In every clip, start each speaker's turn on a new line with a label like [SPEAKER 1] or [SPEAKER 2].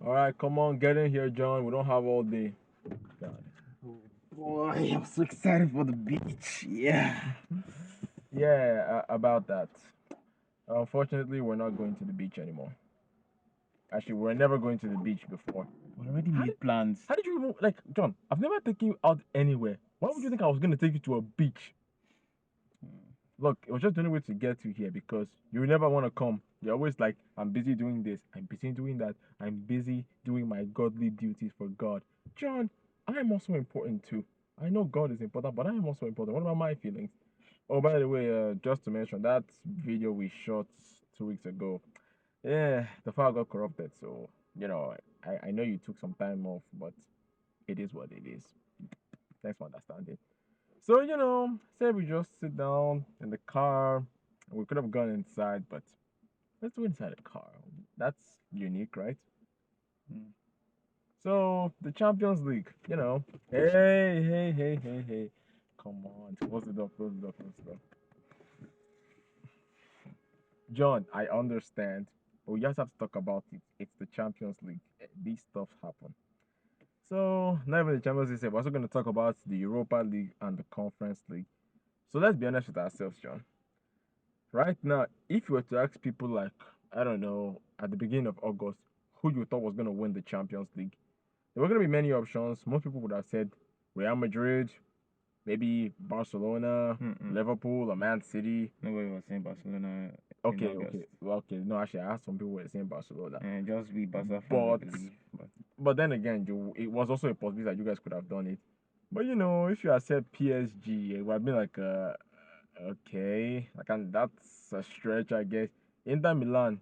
[SPEAKER 1] All right, come on, get in here, John. We don't have all day. God.
[SPEAKER 2] Oh boy, I'm so excited for the beach. Yeah.
[SPEAKER 1] Yeah, about that. Unfortunately, we're not going to the beach anymore. Actually, we're never going to the beach before.
[SPEAKER 2] We already
[SPEAKER 1] How
[SPEAKER 2] made
[SPEAKER 1] did
[SPEAKER 2] plans.
[SPEAKER 1] how did you even like John? I've never taken you out anywhere. Why would you think I was gonna take you to a beach? Look, it was just the only way to get you here because you never want to come. You're always like, I'm busy doing this, I'm busy doing that, I'm busy doing my godly duties for God. John, I am also important too. I know God is important, but I am also important. What about my feelings? Oh, by the way, just to mention that video we shot 2 weeks ago, yeah, the file got corrupted. So, I know you took some time off, but it is what it is. Thanks for understanding. So, say we just sit down in the car. We could have gone inside, but let's do inside the car. That's unique, right?
[SPEAKER 2] Mm.
[SPEAKER 1] So, the Champions League, Hey, hey, hey, hey, hey. Come on. Close the door, close the door, close the door. John, I understand, but we just have to talk about it. It's the Champions League. These stuff happen. So, not even the Champions League, we're also going to talk about the Europa League and the Conference League. So, let's be honest with ourselves, John. Right now, if you were to ask people like, I don't know, at the beginning of August, who you thought was going to win the Champions League, there were going to be many options. Most people would have said Real Madrid, maybe Barcelona,
[SPEAKER 2] Mm-mm.
[SPEAKER 1] Liverpool, or Man City.
[SPEAKER 2] Nobody was saying Barcelona in
[SPEAKER 1] Okay,
[SPEAKER 2] August.
[SPEAKER 1] okay, well, okay. No, actually, I asked some people who were saying Barcelona,
[SPEAKER 2] And just we Barca fans, I
[SPEAKER 1] but
[SPEAKER 2] believe. But
[SPEAKER 1] but then again, it was also a possibility that you guys could have done it. But if you had said PSG, it would have been like, okay, like, and that's a stretch, I guess. Inter Milan,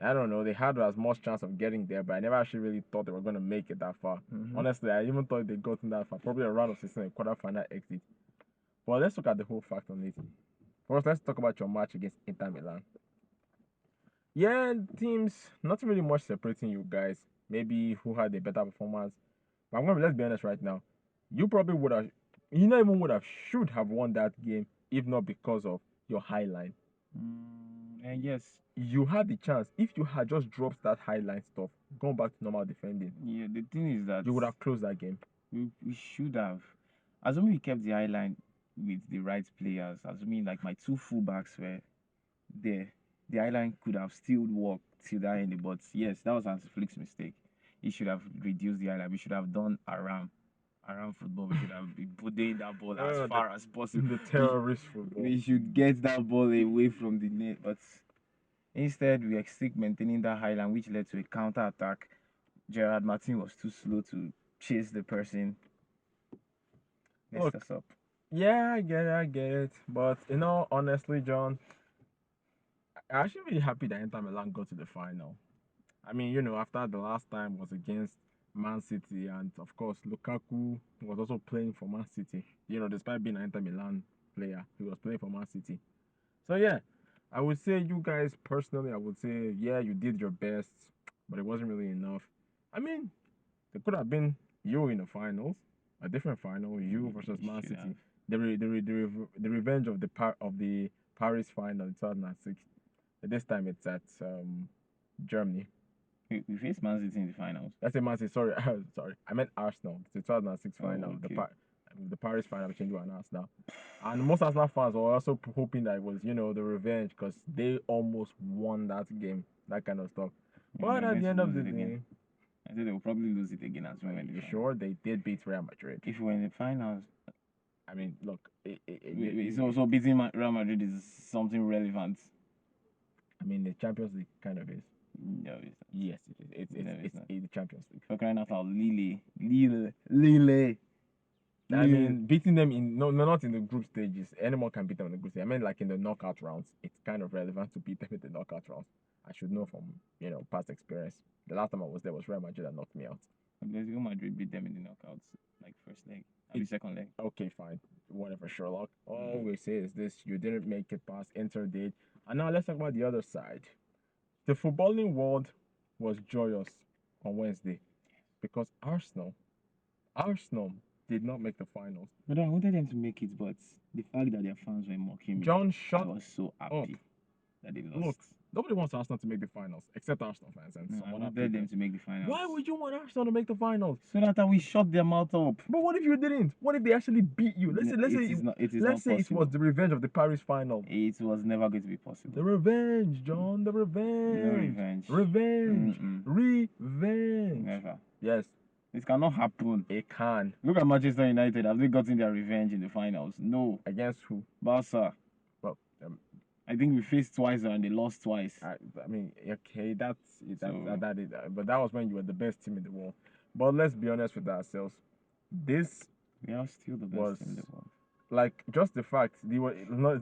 [SPEAKER 1] I don't know. They had as much chance of getting there, but I never actually really thought they were going to make it that far.
[SPEAKER 2] mm-hmm.
[SPEAKER 1] Honestly, I even thought they gotten that far. Probably a round of 16, a quarterfinal exit. But let's look at the whole fact on it. First, let's talk about your match against Inter Milan. Yeah, teams, not really much separating you guys. Maybe who had a better performance. But let's be honest right now. You probably would have, you not even would have, should have won that game if not because of your high line.
[SPEAKER 2] And yes,
[SPEAKER 1] You had the chance. If you had just dropped that high line stuff, gone back to normal defending,
[SPEAKER 2] yeah. The thing is that
[SPEAKER 1] you would have closed that game.
[SPEAKER 2] we should have, assuming we kept the high line with the right players. Assuming like my two fullbacks were there, the high line could have still worked till that end. But yes, that was Hans Flick's mistake. He should have reduced the high line. We should have done around football. We should have been putting that ball as
[SPEAKER 1] Uh, the,
[SPEAKER 2] far as possible.
[SPEAKER 1] the
[SPEAKER 2] We,
[SPEAKER 1] terrorist football.
[SPEAKER 2] we should get that ball away from the net. But instead, we are still maintaining that high line, which led to a counter attack. Gerard Martin was too slow to chase the person, messed
[SPEAKER 1] Look,
[SPEAKER 2] us up.
[SPEAKER 1] yeah, I get it. But honestly, John, I'm actually really happy that Inter Milan got to the final. I mean, after the last time was against Man City, and of course, Lukaku was also playing for Man City. Despite being an Inter Milan player, he was playing for Man City. So yeah, I would say you guys personally, I would say yeah, you did your best, but it wasn't really enough. I mean, it could have been you in the finals, a different final, you versus
[SPEAKER 2] We
[SPEAKER 1] Man
[SPEAKER 2] should have.
[SPEAKER 1] City, the revenge of the Paris final in 2006. This time it's at Germany.
[SPEAKER 2] We faced Man City in the finals.
[SPEAKER 1] That's a Man City. Sorry, sorry. I meant Arsenal. It's the 2006 final.
[SPEAKER 2] Oh, okay.
[SPEAKER 1] The Paris final between you and Arsenal. And most Arsenal fans were also hoping that it was, the revenge because they almost won that game, that kind of stuff.
[SPEAKER 2] And
[SPEAKER 1] But
[SPEAKER 2] they're
[SPEAKER 1] at
[SPEAKER 2] going
[SPEAKER 1] the
[SPEAKER 2] to
[SPEAKER 1] end of
[SPEAKER 2] lose
[SPEAKER 1] the
[SPEAKER 2] it again.
[SPEAKER 1] day,
[SPEAKER 2] I think they will probably lose it again as we
[SPEAKER 1] are
[SPEAKER 2] win the
[SPEAKER 1] you
[SPEAKER 2] final.
[SPEAKER 1] sure they did beat Real Madrid?
[SPEAKER 2] If we were in the finals,
[SPEAKER 1] I mean, look,
[SPEAKER 2] so beating Real Madrid is something relevant.
[SPEAKER 1] I mean, the Champions League kind of is.
[SPEAKER 2] No, it's not.
[SPEAKER 1] Yes, it is.
[SPEAKER 2] No, it's not.
[SPEAKER 1] It's the Champions League.
[SPEAKER 2] For crying out loud, Lille.
[SPEAKER 1] I mean, beating them in no, not in the group stages. Anyone can beat them in the group stage. I mean, like in the knockout rounds, it's kind of relevant to beat them in the knockout rounds. I should know from past experience. The last time I was there was Real Madrid that knocked me out.
[SPEAKER 2] Atletico Madrid beat them in the knockouts, like first leg, I mean second leg.
[SPEAKER 1] Okay, fine, whatever, Sherlock. All we say is this: you didn't make it past Inter did. And now let's talk about the other side. The footballing world was joyous on Wednesday because Arsenal did not make the finals.
[SPEAKER 2] But I wanted them to make it, but the fact that their fans were mocking me,
[SPEAKER 1] John,
[SPEAKER 2] I
[SPEAKER 1] shut
[SPEAKER 2] was so
[SPEAKER 1] up.
[SPEAKER 2] happy that they
[SPEAKER 1] Look,
[SPEAKER 2] lost.
[SPEAKER 1] Nobody wants Arsenal to make the finals except Arsenal fans and
[SPEAKER 2] No,
[SPEAKER 1] some
[SPEAKER 2] I
[SPEAKER 1] other
[SPEAKER 2] wanted
[SPEAKER 1] people.
[SPEAKER 2] them to make the finals.
[SPEAKER 1] Why would you want Arsenal to make the finals?
[SPEAKER 2] So that we shut their mouth up.
[SPEAKER 1] But what if you didn't? What if they actually beat you? Let's say
[SPEAKER 2] It is
[SPEAKER 1] let's
[SPEAKER 2] not
[SPEAKER 1] say it
[SPEAKER 2] possible.
[SPEAKER 1] was the revenge of the Paris final.
[SPEAKER 2] It was never going to be
[SPEAKER 1] The
[SPEAKER 2] possible.
[SPEAKER 1] revenge, John. The revenge.
[SPEAKER 2] No revenge.
[SPEAKER 1] Revenge.
[SPEAKER 2] Mm-mm.
[SPEAKER 1] Revenge.
[SPEAKER 2] Never.
[SPEAKER 1] Yes,
[SPEAKER 2] It cannot happen.
[SPEAKER 1] it can.
[SPEAKER 2] Look at Manchester United. Have they gotten their revenge in the finals? No.
[SPEAKER 1] Against who?
[SPEAKER 2] Barca.
[SPEAKER 1] Well,
[SPEAKER 2] I think we faced twice and they lost twice.
[SPEAKER 1] I mean, okay, that's it.
[SPEAKER 2] So-
[SPEAKER 1] That is, but that was when you were the best team in the world. But let's be honest with ourselves. This
[SPEAKER 2] We are still the best
[SPEAKER 1] was
[SPEAKER 2] team in the world.
[SPEAKER 1] like just the fact they were not.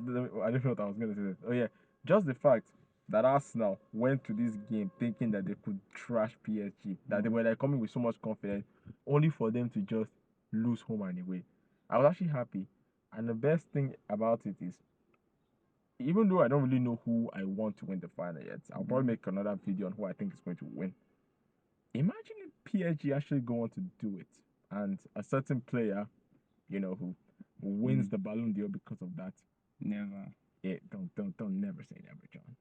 [SPEAKER 1] I don't know what I was gonna say. Oh yeah, just the fact that Arsenal went to this game thinking that they could trash PSG, that they were like coming with so much confidence, only for them to just lose home and away. I was actually happy, and the best thing about it is, even though I don't really know who I want to win the final yet, I'll probably make another video on who I think is going to win. Imagine if PSG actually go on to do it, and a certain player, who wins the Ballon d'Or because of that.
[SPEAKER 2] Never.
[SPEAKER 1] Yeah, don't never say never, John.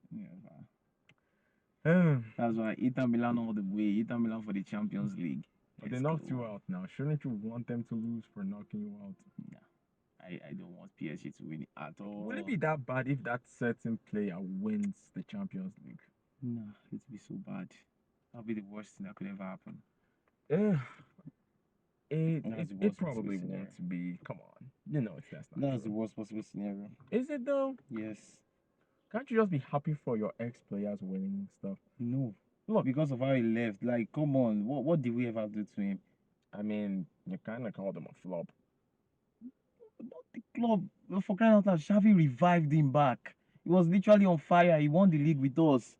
[SPEAKER 2] Never. That's why Inter Milan all the way. Inter Milan for the Champions League.
[SPEAKER 1] But they knocked you out now. Shouldn't you want them to lose for knocking you out?
[SPEAKER 2] Nah, I don't want PSG to win it at all.
[SPEAKER 1] Will it be that bad if that certain player wins the Champions League?
[SPEAKER 2] Nah, it'd be so bad. That'll be the worst thing that could ever happen.
[SPEAKER 1] Yeah.
[SPEAKER 2] That's the
[SPEAKER 1] It
[SPEAKER 2] worst
[SPEAKER 1] probably
[SPEAKER 2] possible
[SPEAKER 1] won't be. Come on. That's not
[SPEAKER 2] That's the
[SPEAKER 1] true.
[SPEAKER 2] worst possible scenario.
[SPEAKER 1] Is it though?
[SPEAKER 2] Yes.
[SPEAKER 1] Can't you just be happy for your ex-players winning stuff?
[SPEAKER 2] No.
[SPEAKER 1] Look,
[SPEAKER 2] Because of how he left. Like, come on. What did we ever do to him?
[SPEAKER 1] I mean, you kind of called him a flop.
[SPEAKER 2] Not the club. For crying out loud, Xavi revived him back. He was literally on fire. He won the league with us.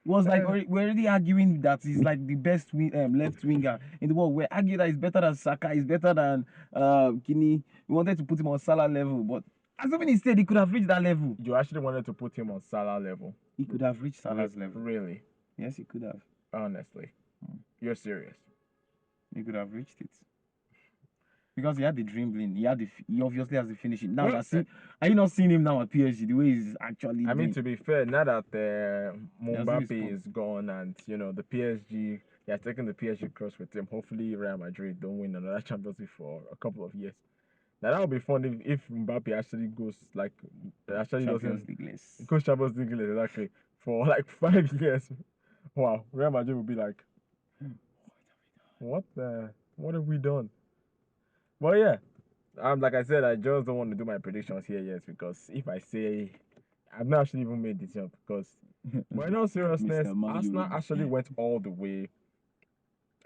[SPEAKER 2] It was like we're already arguing that he's like the best left winger in the world. We're arguing that he's better than Saka, he's better than Kini. We wanted to put him on Salah level, but assuming he said he could have reached that level.
[SPEAKER 1] You actually wanted to put him on Salah level.
[SPEAKER 2] He could have reached Salah's level.
[SPEAKER 1] Really?
[SPEAKER 2] Yes, he could have.
[SPEAKER 1] Honestly. You're serious.
[SPEAKER 2] He could have reached it. Because he had the dribbling, he obviously has the finishing. Now, are you not seeing him now at PSG? The way he's actually.
[SPEAKER 1] I mean, to be fair, now that
[SPEAKER 2] Mbappe
[SPEAKER 1] Mbappe is gone and the PSG, he has taken the PSG cross with him. Hopefully, Real Madrid don't win another Champions League for a couple of years. Now that would be fun if Mbappe actually goes
[SPEAKER 2] Champions League less.
[SPEAKER 1] goes Champions League exactly for like 5 years. Wow, Real Madrid would be like, what have we done? Well, yeah. Like I said, I just don't want to do my predictions here yet because if I say I've not actually even made this up because, but in all seriousness, Arsenal actually went all the way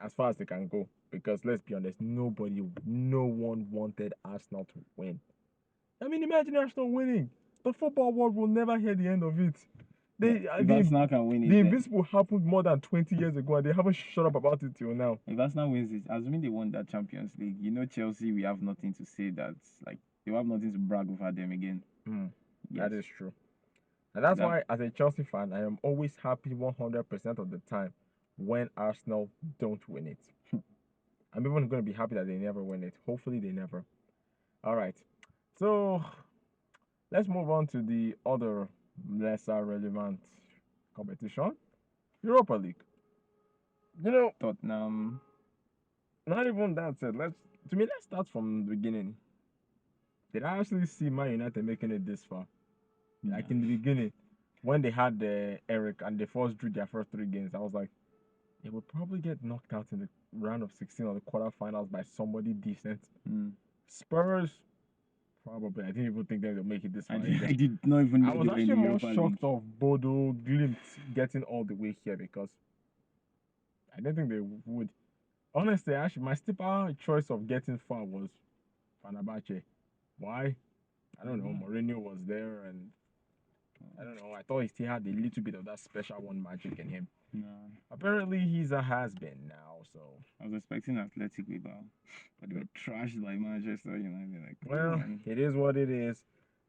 [SPEAKER 1] as far as they can go because let's be honest, no one wanted Arsenal to win. I mean, imagine Arsenal winning. The football world will never hear the end of it.
[SPEAKER 2] If Arsenal can win it,
[SPEAKER 1] the invincible happened more than 20 years ago and they haven't shut up about it till now.
[SPEAKER 2] If Arsenal wins it, assuming they won that Champions League, Chelsea, we have nothing to say they have nothing to brag over them again.
[SPEAKER 1] Yes. That is true. And that's why, as a Chelsea fan, I am always happy 100% of the time when Arsenal don't win it. I'm even going to be happy that they never win it. Hopefully, they never. All right. So, let's move on to the other lesser relevant competition, Europa League.
[SPEAKER 2] Tottenham.
[SPEAKER 1] Not even that said. Let's start from the beginning. Did I actually see Man United making it this far? Like in the beginning, when they had Eric and they drew their first 3 games, I was like, they would probably get knocked out in the round of 16 or the quarterfinals by somebody decent. Spurs, probably. I didn't even think they would make it this far.
[SPEAKER 2] I did not even know.
[SPEAKER 1] I was actually more shocked of Bodo Glimt getting all the way here because I didn't think they would. Honestly, actually, my stipper choice of getting far was Fenerbahce. Why? I don't know. Mourinho was there, and I don't know. I thought he still had a little bit of that special one magic in him.
[SPEAKER 2] No.
[SPEAKER 1] Apparently, he's a has-been now. So
[SPEAKER 2] I was expecting Athletic Bilbao, but they were trashed by Manchester United.
[SPEAKER 1] It is what it is.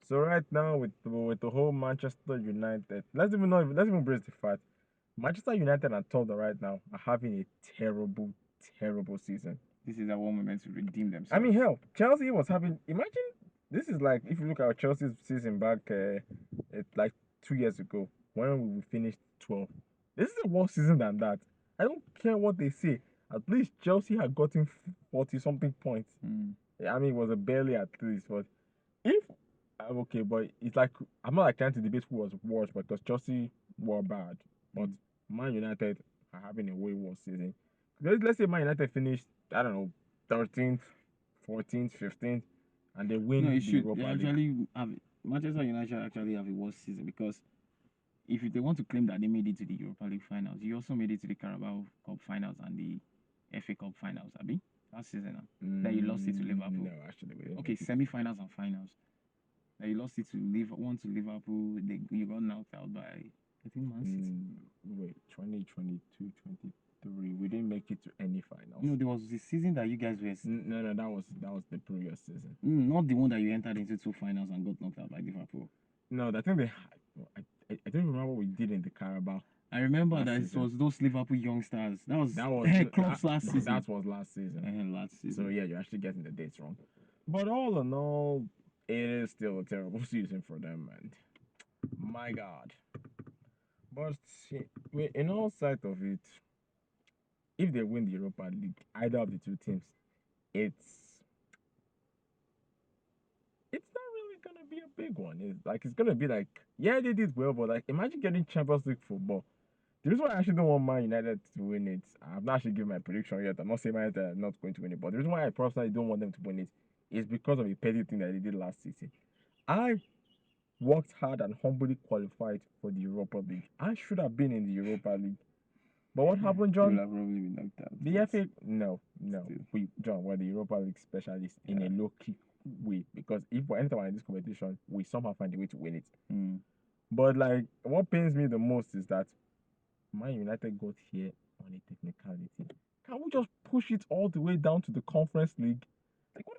[SPEAKER 1] So right now, with the whole Manchester United, let's even brace the fact. Manchester United and Tottenham right now are having a terrible, terrible season.
[SPEAKER 2] This is a one moment to redeem themselves.
[SPEAKER 1] I mean, hell, Chelsea was having. Imagine this is like if you look at Chelsea's season back, like 2 years ago. when we finished 12th. This is a worse season than that. I don't care what they say. At least Chelsea had gotten 40 something points. I mean, it was a barely at least, but if okay, but it's like I'm not like trying to debate who was worse because Chelsea were bad, but Man United are having a way worse season. Let's say Man United finished, I don't know, 13th, 14th, 15th, and they win
[SPEAKER 2] No, it
[SPEAKER 1] the
[SPEAKER 2] should.
[SPEAKER 1] Europa
[SPEAKER 2] They
[SPEAKER 1] League.
[SPEAKER 2] actually have Manchester United actually have a worse season because if they want to claim that they made it to the Europa League finals, you also made it to the Carabao Cup finals and the FA Cup finals, Abi? Last season, that you lost it to Liverpool.
[SPEAKER 1] No, actually, we didn't
[SPEAKER 2] Okay,
[SPEAKER 1] make it.
[SPEAKER 2] semi-finals and finals. That you lost it to Liverpool. You got knocked out by I think Man City.
[SPEAKER 1] Wait, 2022, 23. We didn't make it to any finals.
[SPEAKER 2] No, there was the season that you guys were.
[SPEAKER 1] No, that was the previous season.
[SPEAKER 2] Not the one that you entered into 2 finals and got knocked out by Liverpool.
[SPEAKER 1] No, I think I don't remember what we did in the Carabao.
[SPEAKER 2] I remember
[SPEAKER 1] Last
[SPEAKER 2] that
[SPEAKER 1] season.
[SPEAKER 2] it was those Liverpool youngsters. That was Klopp's last season.
[SPEAKER 1] That was last season.
[SPEAKER 2] Last season.
[SPEAKER 1] So yeah, you're actually getting the dates wrong. But all in all, it is still a terrible season for them, and my God. But in all sight of it, if they win the Europa League, either of the two teams, it's not really gonna be a big one. It's gonna be like, yeah, they did well, but like imagine getting Champions League football. The reason why I actually don't want Man United to win it, I've not actually given my prediction yet. I'm not saying Man United are not going to win it, but the reason why I personally don't want them to win it is because of a petty thing that they did last season. I worked hard and humbly qualified for the Europa League. I should have been in the Europa League. But what happened,
[SPEAKER 2] You
[SPEAKER 1] John?
[SPEAKER 2] will have probably been knocked out.
[SPEAKER 1] The FA, no.
[SPEAKER 2] Still.
[SPEAKER 1] John, we're the Europa League specialists in a low key way because if we enter in this competition, we somehow find a way to win it. But like, what pains me the most is that Man United got here on a technicality. Can we just push it all the way down to the Conference League? Like, what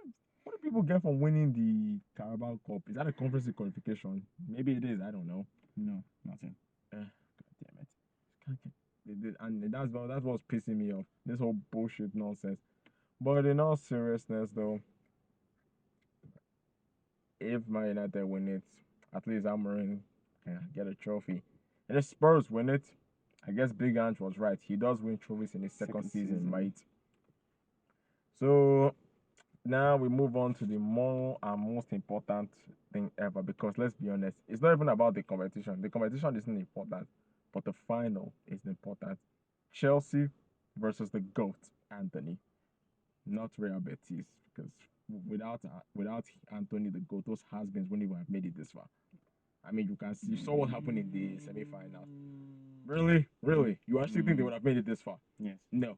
[SPEAKER 1] do people get from winning the Carabao Cup? Is that a Conference League qualification? Maybe it is. I don't know.
[SPEAKER 2] No, nothing.
[SPEAKER 1] God damn it! And that's what's pissing me off. This whole bullshit nonsense. But in all seriousness, though, if Man United win it, at least Amorim can get a trophy. And if Spurs win it, I guess Big Ange was right. He does win trophies in his second season, right? So now we move on to the more and most important thing ever because let's be honest, it's not even about the competition. The competition isn't important, but the final is important. Chelsea versus the GOAT, Anthony, not Real Betis, because without Anthony the GOAT, those has-beens wouldn't even have made it this far. I mean, you saw what happened in the semi-finals. Really, you actually think they would have made it this far?
[SPEAKER 2] Yes.
[SPEAKER 1] No.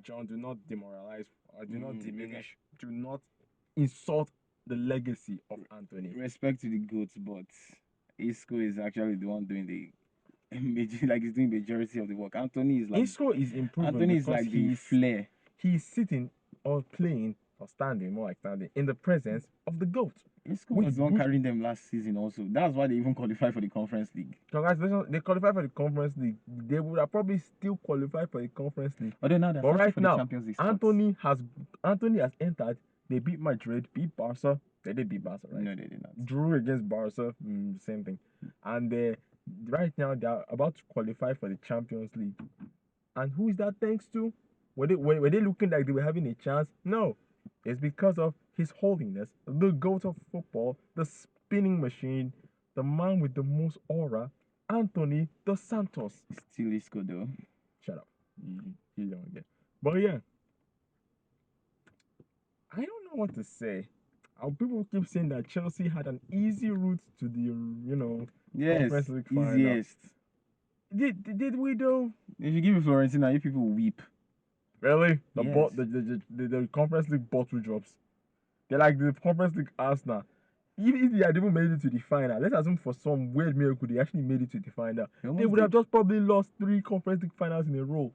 [SPEAKER 1] John, do not demoralize or do not diminish. Do not insult the legacy of Anthony.
[SPEAKER 2] Respect to the GOAT, but Isco is actually the one doing the he's doing the majority of the work. Anthony is like
[SPEAKER 1] Isco is improving.
[SPEAKER 2] Anthony is like the flair.
[SPEAKER 1] He's sitting or playing or standing, more like standing, in the presence of the GOAT.
[SPEAKER 2] Isco was the one carrying them last season also. That's why they even qualified for the Conference League.
[SPEAKER 1] Congratulations, they qualified for the Conference League. They would have probably still qualified for the Conference League.
[SPEAKER 2] But right now, Champions League
[SPEAKER 1] Anthony has entered. They beat Madrid, beat Barca. They did beat Barca, right?
[SPEAKER 2] No, they did not.
[SPEAKER 1] Drew against Barca, same thing. And right now they are about to qualify for the Champions League. And who is that thanks to? Were they looking like they were having a chance? No. It's because of His Holiness, the GOAT of football, the spinning machine, the man with the most aura, Anthony dos Santos.
[SPEAKER 2] Still Isco though.
[SPEAKER 1] Shut up. You don't get. But yeah, I don't know what to say. People keep saying that Chelsea had an easy route to the Conference League final.
[SPEAKER 2] Easiest.
[SPEAKER 1] Did we though?
[SPEAKER 2] If you give me Florentina, you people weep.
[SPEAKER 1] Really?
[SPEAKER 2] Yes.
[SPEAKER 1] The Conference League bottle drops. They're like the Conference League Arsenal. If they had even made it to the final, let's assume for some weird miracle they actually made it to the final, they would have just probably lost 3 Conference League finals in a row.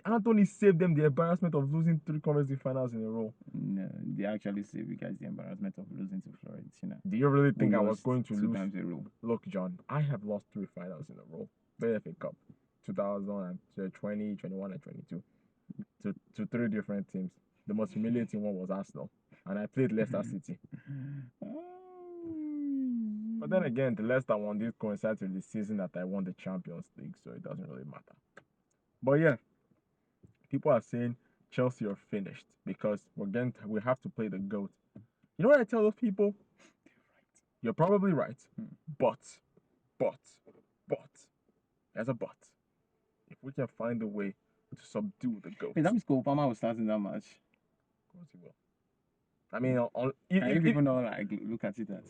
[SPEAKER 1] Anthony saved them the embarrassment of losing 3 Conference League finals in a row.
[SPEAKER 2] No, they actually saved you guys the embarrassment of losing to Florentina.
[SPEAKER 1] Do you really think I was going to
[SPEAKER 2] 2
[SPEAKER 1] lose?
[SPEAKER 2] times a row.
[SPEAKER 1] Look, John, I have lost 3 finals in a row. The FA Cup, 2020, 21, and 22, to 3 different teams. The most humiliating one was Arsenal, and I played Leicester City. But then again, the Leicester one did coincide with the season that I won the Champions League, so it doesn't really matter. But yeah, people are saying Chelsea are finished because we have to play the GOAT. You know what I tell those people? You're probably right. But, but, but, there's a but. If we can find a way to subdue the GOAT.
[SPEAKER 2] Wait, that means Cole Palmer was starting that match.
[SPEAKER 1] Of course he will. I mean,
[SPEAKER 2] Can you people know, like, look at it that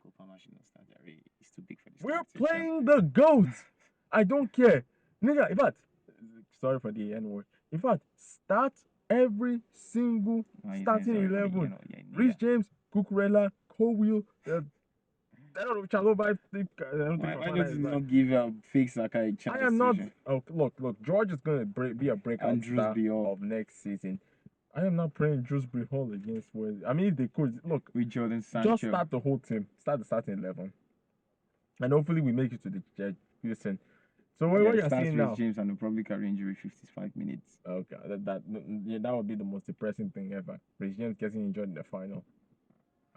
[SPEAKER 2] Cole Palmer should not start there? He's too big for this.
[SPEAKER 1] we're playing the GOAT. I don't care. Nigga, in fact, sorry for the N word. In fact, start every single starting 11. Rhys James, Cucurella, Colwill, I don't know, Chalobah.
[SPEAKER 2] Why don't you not give fake Saka a chance?
[SPEAKER 1] I am not. Oh, look. George is going to be a breakout star of next season. I am not praying Dewsbury Hall against Wales. I mean, if they could, look,
[SPEAKER 2] with Jordan Sancho,
[SPEAKER 1] just start the whole team. Start the starting 11. And hopefully we make it to the listen. So what you're seeing now?
[SPEAKER 2] James and will probably carry injury 55 minutes.
[SPEAKER 1] Okay, that would be the most depressing thing ever. Rhys James getting injured in the final.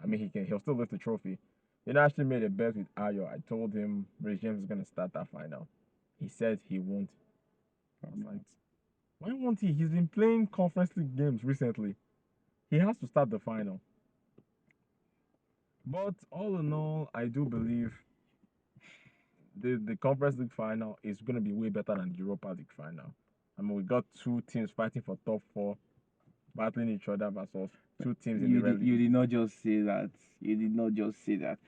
[SPEAKER 1] I mean, he'll still lift the trophy. They actually made a bet with Ayo. I told him Rhys James is gonna start that final. He said he won't. I was like, why won't he? He's been playing Conference League games recently. He has to start the final. But all in all, I do believe the Conference League final is going to be way better than the Europa League final. I mean, we got two teams fighting for top 4, battling each other versus two teams in the Red League.
[SPEAKER 2] You did not just say that. You did not just say that.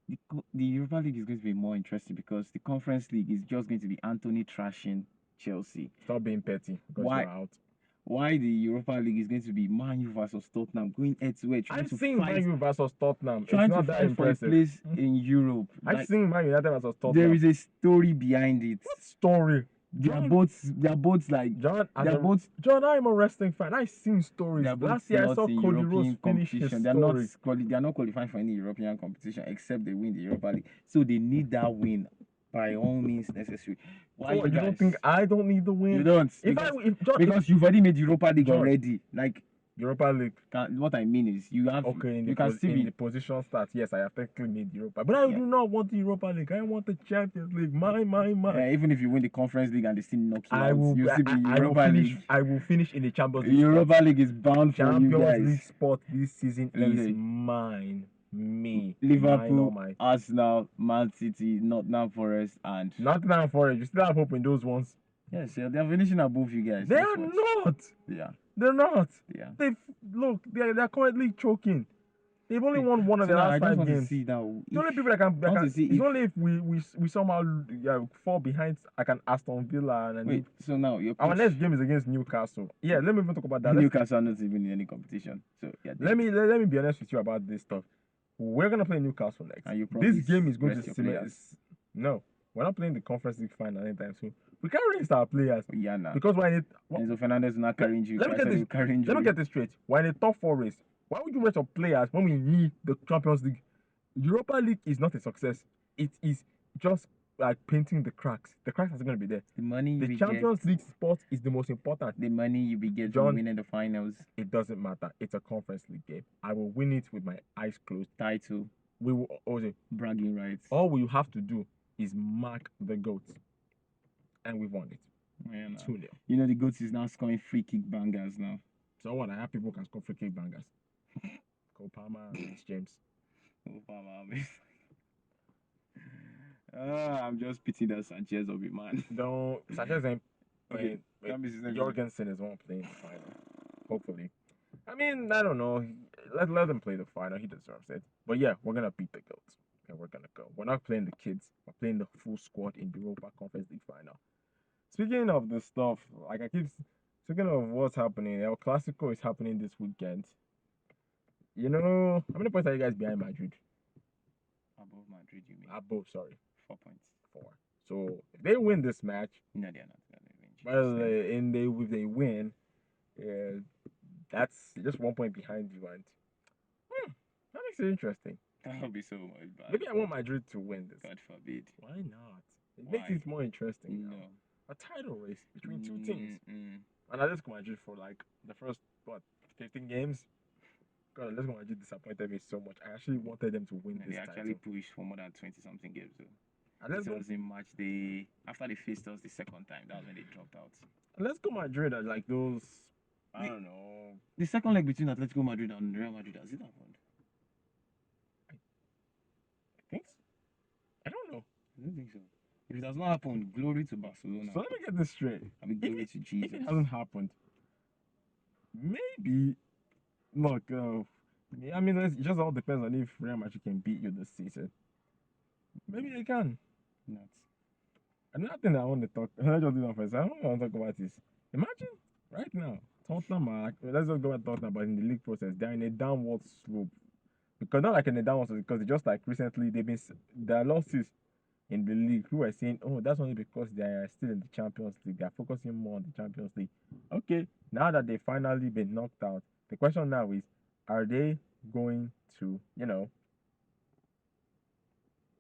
[SPEAKER 2] The Europa League is going to be more interesting because the Conference League is just going to be Anthony trashing Chelsea.
[SPEAKER 1] Stop being petty because you're out.
[SPEAKER 2] Why the Europa League is going to be Man U versus Tottenham going head to head.
[SPEAKER 1] I've seen Man U versus Tottenham.
[SPEAKER 2] Trying
[SPEAKER 1] it's not
[SPEAKER 2] to
[SPEAKER 1] that
[SPEAKER 2] fight
[SPEAKER 1] impressive.
[SPEAKER 2] for a place in Europe.
[SPEAKER 1] I've seen Man United versus Tottenham.
[SPEAKER 2] There is a story behind it.
[SPEAKER 1] What story?
[SPEAKER 2] They are both like
[SPEAKER 1] John. John, I'm a wrestling fan. I've seen stories. Last year I saw Cody Rhodes finish his story.
[SPEAKER 2] They are not qualifying for any European competition except they win the Europa League. So they need that win by all means necessary. Why
[SPEAKER 1] you don't think I don't need the win?
[SPEAKER 2] You don't. Because you've already made Europa League already. Like
[SPEAKER 1] Europa League.
[SPEAKER 2] What I mean is you have
[SPEAKER 1] you can still be the position starts. Yes, I have technically made Europa, but I do not want the Europa League. I want the Champions League. My.
[SPEAKER 2] Even if you win the Conference League and they still knock you out, you still be Europa League.
[SPEAKER 1] I will finish in the Champions League.
[SPEAKER 2] Europa League is bound for you guys.
[SPEAKER 1] Champions League spot this season is mine. Me.
[SPEAKER 2] Liverpool, Arsenal, Man City, Nottingham Forest, and
[SPEAKER 1] Nottingham Forest. You still have hope in those ones.
[SPEAKER 2] Yes, they're finishing above you guys.
[SPEAKER 1] They are not.
[SPEAKER 2] Yeah.
[SPEAKER 1] They're not.
[SPEAKER 2] Yeah.
[SPEAKER 1] They're currently choking. They've only won one of the last 5 games.
[SPEAKER 2] See now.
[SPEAKER 1] The only people that can see it's only if we somehow fall behind like an Aston Villa and
[SPEAKER 2] wait. So now
[SPEAKER 1] our next game is against Newcastle. Yeah, let me even talk about that.
[SPEAKER 2] Newcastle are not even in any competition. So yeah.
[SPEAKER 1] Let me be honest with you about this stuff. We're gonna play Newcastle next. This game is going to cement. No, we're not playing the Conference League final anytime soon. We can't release our players.
[SPEAKER 2] Yeah, nah.
[SPEAKER 1] Because why
[SPEAKER 2] Enzo Fernandez is not carrying you.
[SPEAKER 1] Let me get this straight. We're in a top 4 race. Why would you rest your players when we need the Champions League? Europa League is not a success. It is just like painting the cracks. The cracks are going to be there. The Champions League spot is the most important.
[SPEAKER 2] The money you be getting winning the finals.
[SPEAKER 1] It doesn't matter. It's a Conference League game. I will win it with my eyes closed.
[SPEAKER 2] Title.
[SPEAKER 1] We will also
[SPEAKER 2] bragging rights.
[SPEAKER 1] All we have to do is mark the GOAT. And we won it. 2-0.
[SPEAKER 2] You know the GOAT is now scoring free kick bangers now.
[SPEAKER 1] So what? I have people who can score free kick bangers. Cole Palmer, Rhys James.
[SPEAKER 2] Cole Palmer. I'm just pitying that Sanchez of it, man.
[SPEAKER 1] No, Sanchez ain't playing. Jorgensen is one playing the final. Hopefully. I mean, I don't know. Let him play the final. He deserves it. But yeah, we're gonna beat the GOAT. And we're gonna go. We're not playing the kids. We're playing the full squad in the Europa Conference League final. Speaking of the stuff, speaking of what's happening, El Clasico is happening this weekend. You know, how many points are you guys behind Madrid?
[SPEAKER 2] Above Madrid, you mean?
[SPEAKER 1] Above, sorry.
[SPEAKER 2] 4 points.
[SPEAKER 1] 4. So if they win this match,
[SPEAKER 2] no, they're not gonna win.
[SPEAKER 1] Well, if they win, that's just 1 point behind you, and that makes it interesting.
[SPEAKER 2] That would be so much bad.
[SPEAKER 1] Maybe I want Madrid to win this.
[SPEAKER 2] God forbid.
[SPEAKER 1] Why not? It makes it more interesting.
[SPEAKER 2] No.
[SPEAKER 1] Now. A title race between two teams. And I just Madrid for like the first 15 games. God, Let's Go Madrid disappointed me so much. I actually wanted them to win
[SPEAKER 2] And
[SPEAKER 1] this
[SPEAKER 2] they actually
[SPEAKER 1] title.
[SPEAKER 2] pushed for more than 20 something games. So
[SPEAKER 1] And
[SPEAKER 2] it was in match day after they faced us the second time. That was when they dropped out.
[SPEAKER 1] Let's Go Madrid are like those. I don't know.
[SPEAKER 2] The second leg between Atletico Madrid and Real Madrid, has it happened?
[SPEAKER 1] I think so. I don't know.
[SPEAKER 2] I don't think so. If it has not happened, glory to Barcelona.
[SPEAKER 1] So let me get this straight.
[SPEAKER 2] I mean, glory to
[SPEAKER 1] If
[SPEAKER 2] Jesus.
[SPEAKER 1] it hasn't happened, maybe look. I mean, it just all depends on if Real Madrid can beat you this season. Maybe they can.
[SPEAKER 2] Not.
[SPEAKER 1] Another thing I want to talk. Let's just do that first. I don't want to talk about this. Imagine right now, Tottenham are like, let's just go at Tottenham, but in the league process, they're in a downward slope. Because not like in a downward slope, because just like recently they've been their losses in the league. Who are saying, oh, that's only because they are still in the Champions League. They're focusing more on the Champions League. Okay, now that they've finally been knocked out, the question now is, are they going to,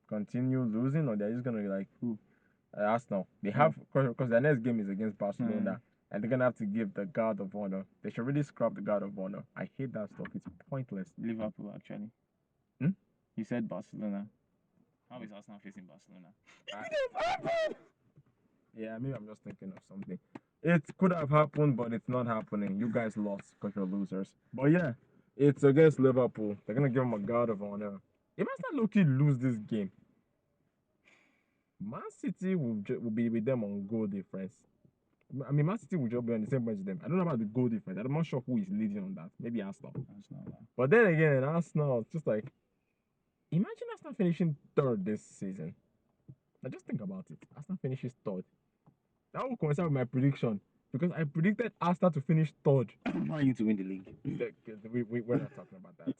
[SPEAKER 1] continue losing, or they're just gonna be like who? Arsenal. They have because their next game is against Barcelona, and they're gonna have to give the guard of honor. They should really scrap the guard of honor. I hate that stuff. It's pointless.
[SPEAKER 2] Liverpool, actually.
[SPEAKER 1] Hmm?
[SPEAKER 2] You said Barcelona. How is Arsenal facing Barcelona?
[SPEAKER 1] Yeah, maybe I'm just thinking of something. It could have happened, but it's not happening. You guys lost because you're losers. But yeah, it's against Liverpool. They're gonna give them a guard of honor. If Arsenal low-key lose this game, Man City will be with them on goal difference. I mean, Man City will just be on the same bench with them. I don't know about the goal difference. I'm not sure who is leading on that. Maybe Arsenal. But then again, Arsenal, just like, imagine Arsenal finishing third this season. Now just think about it. Arsenal finishes third. That will coincide with my prediction because I predicted Arsenal to finish third.
[SPEAKER 2] Man U to win the league.
[SPEAKER 1] We're not talking about that.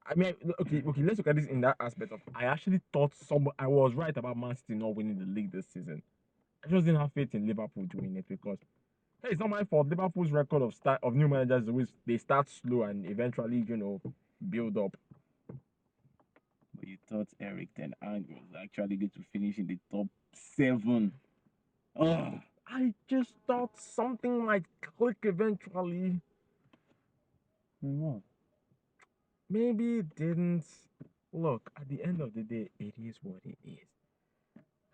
[SPEAKER 1] I mean, okay. Let's look at this in that aspect of I actually thought I was right about Man City not winning the league this season. I just didn't have faith in Liverpool doing it because hey, it's not my fault. Liverpool's record of new managers is always they start slow and eventually build up.
[SPEAKER 2] But you thought Eric Ten Hag was actually going to finish in the top 7. Oh,
[SPEAKER 1] I just thought something might click eventually.
[SPEAKER 2] what?
[SPEAKER 1] Maybe it didn't. Look, at the end of the day, it is what it is.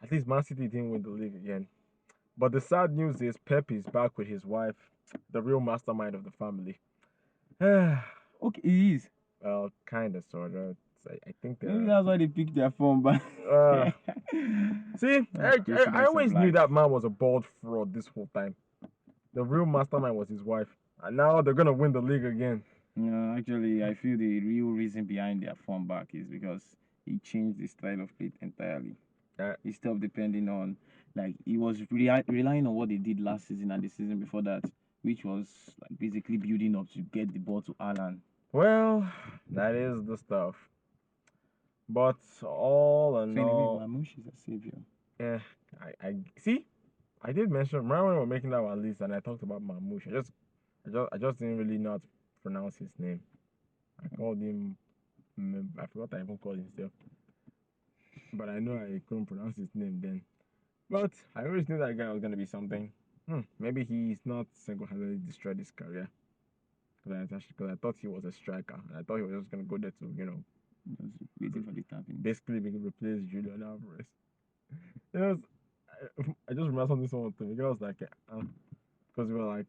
[SPEAKER 1] At least Man City didn't win the league again. But the sad news is Pep is back with his wife, the real mastermind of the family.
[SPEAKER 2] Okay, he is.
[SPEAKER 1] Well, kind of, sort of. I think
[SPEAKER 2] Maybe that's why they picked their phone back.
[SPEAKER 1] See, I always knew that man was a bald fraud this whole time. The real mastermind was his wife. And now they're going to win the league again.
[SPEAKER 2] No, actually, I feel the real reason behind their form back is because he changed the style of play entirely. He stopped depending on, like, he was relying on what they did last season and the season before that, which was like basically building up to get the ball to Alan.
[SPEAKER 1] Well, that is the stuff. But all in all,
[SPEAKER 2] Mamouche is a savior.
[SPEAKER 1] yeah, I see. I did mention. Remember when we were making our list and I talked about Mamouche. I just didn't really know how to pronounce his name. I called him. I forgot I even called him still. But I know I couldn't pronounce his name then. But I always knew that guy was gonna be something. Maybe he's not single-handedly destroyed his career. Because I thought he was a striker. And I thought he was just gonna go there to
[SPEAKER 2] Just waiting for the tapping.
[SPEAKER 1] basically replace Julian Alvarez. It was. I just remember something someone told me. The girl was like, because we were like,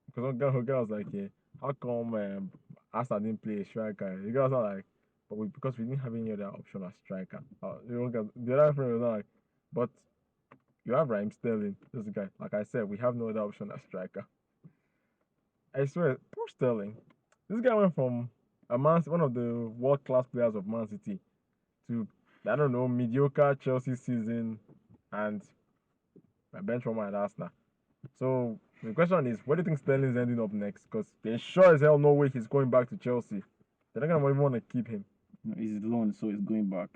[SPEAKER 1] because one girl was like, how come Arsenal didn't play a striker? The girl was not like, because we didn't have any other option as striker. The other friend was not like, but you have Raheem Sterling. This guy, like I said, we have no other option as striker. I swear, poor Sterling. This guy went from one of the world class players of Man City to I don't know mediocre Chelsea season and a bench warmer at Arsenal. So the question is, where do you think Sterling's ending up next? Because there's sure as hell no way he's going back to Chelsea. They're not gonna even want to keep him.
[SPEAKER 2] No, he's loan, so he's going back.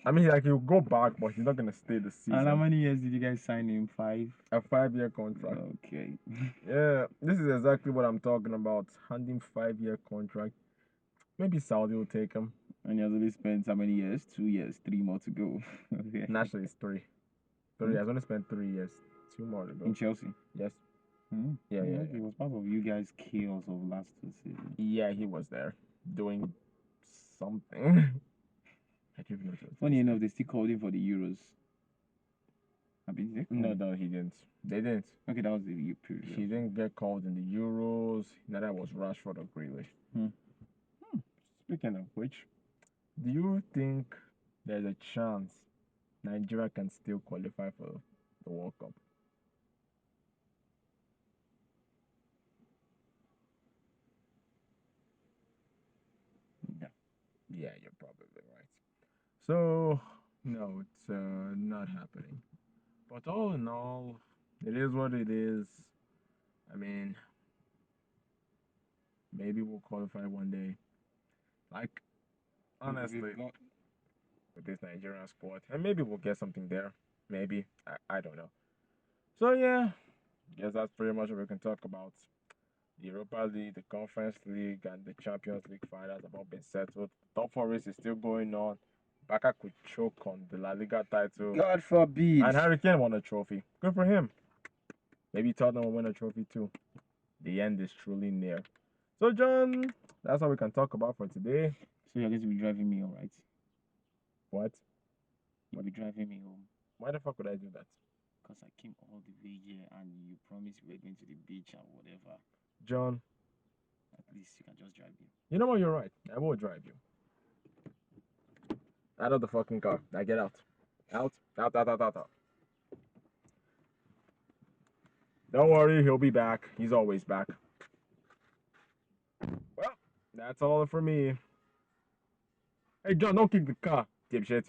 [SPEAKER 1] I mean, like he'll go back, but he's not gonna stay the season.
[SPEAKER 2] And how many years did you guys sign him? 5?
[SPEAKER 1] A 5-year contract.
[SPEAKER 2] Okay.
[SPEAKER 1] Yeah, this is exactly what I'm talking about. Handing 5-year contract. Maybe Saudi will take him.
[SPEAKER 2] And he has only spent how many years? 2 years, 3 more to go.
[SPEAKER 1] Okay. Naturally, it's 3. 3. I've only spent 3 years. 2 more to go.
[SPEAKER 2] In Chelsea?
[SPEAKER 1] Yes. Yeah.
[SPEAKER 2] He was part of you guys' chaos of last season.
[SPEAKER 1] Yeah, he was there. doing something. I don't even know what I was
[SPEAKER 2] Funny
[SPEAKER 1] gonna
[SPEAKER 2] enough,
[SPEAKER 1] say.
[SPEAKER 2] they still called him for the Euros. I mean, they called
[SPEAKER 1] No,
[SPEAKER 2] him.
[SPEAKER 1] no, he didn't. They didn't.
[SPEAKER 2] Okay, that was the period.
[SPEAKER 1] He didn't get called in the Euros. Neither was Rashford or Grealish.
[SPEAKER 2] Hmm.
[SPEAKER 1] Speaking of which, do you think there's a chance Nigeria can still qualify for the World Cup?
[SPEAKER 2] Yeah.
[SPEAKER 1] Yeah, you're probably right. So, no, it's not happening. But all in all, it is what it is. I mean, maybe we'll qualify one day. Like, honestly, with this Nigerian squad, and maybe we'll get something there. Maybe. I don't know. So, yeah, guess that's pretty much what we can talk about. The Europa League, the Conference League, and the Champions League finals have all been settled. Top four race is still going on. Barca could choke on the La Liga title.
[SPEAKER 2] God forbid.
[SPEAKER 1] And Harry Kane won a trophy. Good for him. Maybe Tottenham will win a trophy too. The end is truly near. So, John, that's all we can talk about for today.
[SPEAKER 2] So you're going to be driving me home, right?
[SPEAKER 1] What?
[SPEAKER 2] You'll be driving me home.
[SPEAKER 1] Why the fuck would I do that?
[SPEAKER 2] Because I came all the way here and you promised we were going to the beach and whatever.
[SPEAKER 1] John,
[SPEAKER 2] At least you can just drive me.
[SPEAKER 1] you know what? You're right. I will drive you. Out of the fucking car. Now get out. Out, out, out, out, out, out. Don't worry, he'll be back. He's always back. Well, that's all for me. Hey, John, don't kick the car, dipshit.